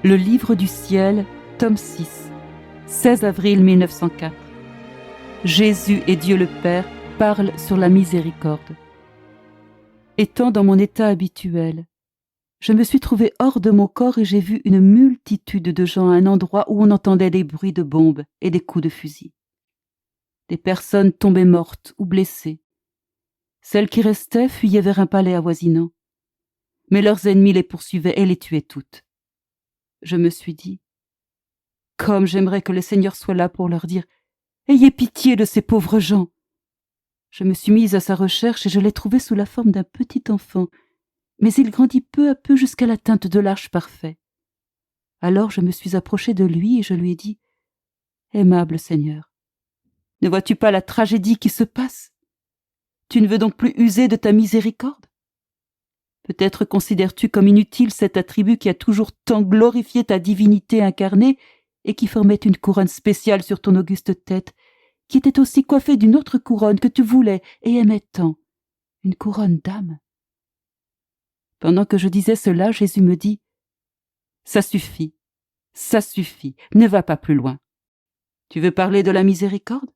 Le livre du ciel, tome 6, 16 avril 1904. Jésus et Dieu le Père parlent sur la miséricorde. Étant dans mon état habituel, je me suis trouvé hors de mon corps et j'ai vu une multitude de gens à un endroit où on entendait des bruits de bombes et des coups de fusil. Des personnes tombaient mortes ou blessées. Celles qui restaient fuyaient vers un palais avoisinant. Mais leurs ennemis les poursuivaient et les tuaient toutes. Je me suis dit, comme j'aimerais que le Seigneur soit là pour leur dire « Ayez pitié de ces pauvres gens !» Je me suis mise à sa recherche et je l'ai trouvé sous la forme d'un petit enfant, mais il grandit peu à peu jusqu'à l'atteinte de l'âge parfait. Alors je me suis approchée de lui et je lui ai dit « Aimable Seigneur, ne vois-tu pas la tragédie qui se passe? Tu ne veux donc plus user de ta miséricorde? Peut-être considères-tu comme inutile cet attribut qui a toujours tant glorifié ta divinité incarnée et qui formait une couronne spéciale sur ton auguste tête, qui était aussi coiffée d'une autre couronne que tu voulais et aimais tant, une couronne d'âme. » Pendant que je disais cela, Jésus me dit « Ça suffit, ne va pas plus loin. Tu veux parler de la miséricorde?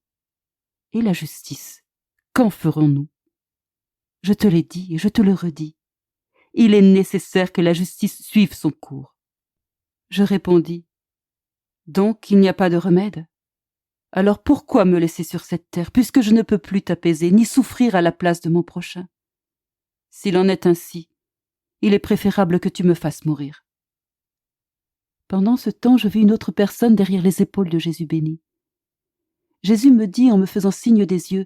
Et la justice, qu'en ferons-nous? Je te l'ai dit et je te le redis. Il est nécessaire que la justice suive son cours. » Je répondis « Donc il n'y a pas de remède? Alors pourquoi me laisser sur cette terre, puisque je ne peux plus t'apaiser, ni souffrir à la place de mon prochain? S'il en est ainsi, il est préférable que tu me fasses mourir. » Pendant ce temps, je vis une autre personne derrière les épaules de Jésus béni. Jésus me dit en me faisant signe des yeux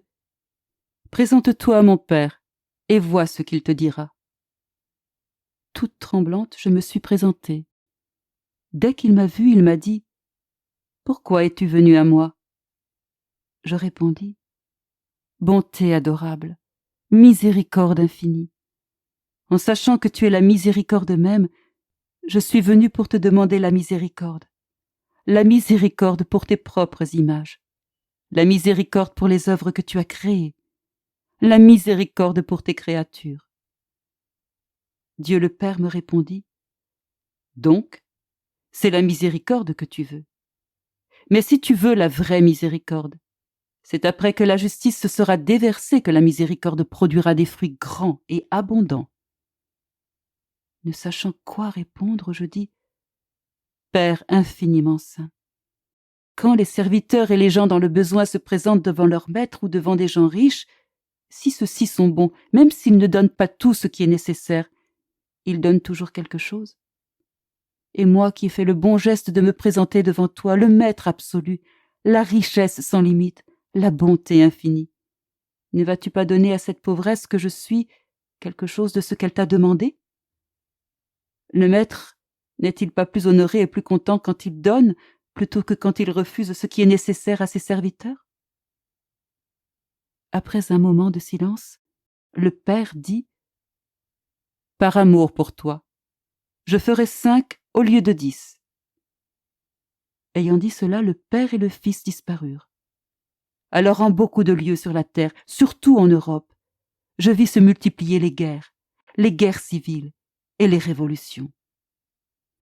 « Présente-toi à mon Père, et vois ce qu'il te dira. » Toute tremblante, je me suis présentée. Dès qu'il m'a vue, il m'a dit « Pourquoi es-tu venu à moi ?» Je répondis « Bonté adorable, miséricorde infinie. En sachant que tu es la miséricorde même, je suis venu pour te demander la miséricorde pour tes propres images, la miséricorde pour les œuvres que tu as créées, la miséricorde pour tes créatures. » Dieu le Père me répondit « Donc, c'est la miséricorde que tu veux. Mais si tu veux la vraie miséricorde, c'est après que la justice se sera déversée que la miséricorde produira des fruits grands et abondants. » Ne sachant quoi répondre, je dis « Père infiniment saint, quand les serviteurs et les gens dans le besoin se présentent devant leur maître ou devant des gens riches, si ceux-ci sont bons, même s'ils ne donnent pas tout ce qui est nécessaire, ils donnent toujours quelque chose. Et moi qui ai fait le bon geste de me présenter devant toi, le maître absolu, la richesse sans limite, la bonté infinie, ne vas-tu pas donner à cette pauvresse que je suis quelque chose de ce qu'elle t'a demandé? Le maître n'est-il pas plus honoré et plus content quand il donne plutôt que quand il refuse ce qui est nécessaire à ses serviteurs? » Après un moment de silence, le Père dit « Par amour pour toi, je ferai 5 au lieu de 10. » Ayant dit cela, le Père et le Fils disparurent. Alors en beaucoup de lieux sur la terre, surtout en Europe, je vis se multiplier les guerres civiles et les révolutions.